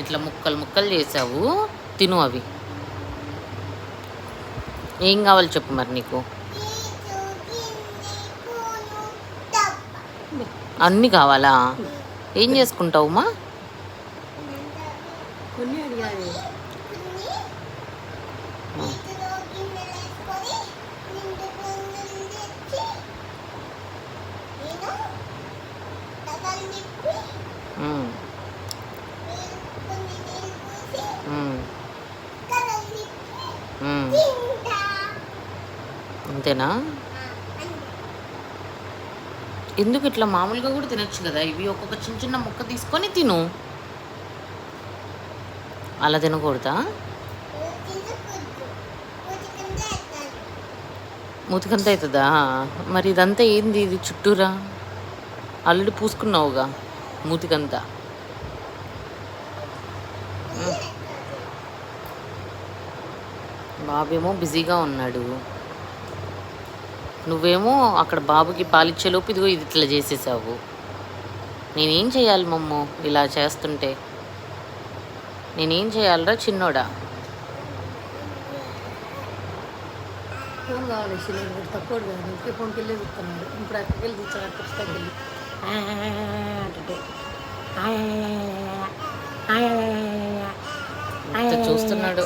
ఇట్లా ముక్కలు ముక్కలు చేసావు, తిను అవి. ఏం కావాలి చెప్పు మరి నీకు. అన్నీ కావాలా? ఏం చేసుకుంటావుమా? అంతేనా? ఎందుకు ఇట్లా మామూలుగా కూడా తినొచ్చు కదా. ఇవి ఒక్కొక్క చిన్న చిన్న ముక్క తీసుకొని తిను. అలా తినకూడదా? మూతికంత అవుతుందా? మరి ఇదంతా ఏంది? ఇది చుట్టూరా ఆల్రెడీ పూసుకున్నావుగా మూతికంతా. బాబేమో బిజీగా ఉన్నాడు, నువ్వేమో అక్కడ బాబుకి పాలిచ్చేలోపు ఇదిగో ఇది ఇట్లా చేసేసావు. నేనేం చేయాలి మమ్మో ఇలా చేస్తుంటే? నేనేం చేయాలరా చిన్నోడా? ఫోన్ కావాలి సిలిండర్ తక్కువ కాదు. ఇంకే ఫోన్కి వెళ్ళి చూస్తున్నాడు. ఇప్పుడు అక్కడికి వెళ్ళి చూస్తాడు. పుస్తకం వెళ్ళి చూస్తున్నాడు.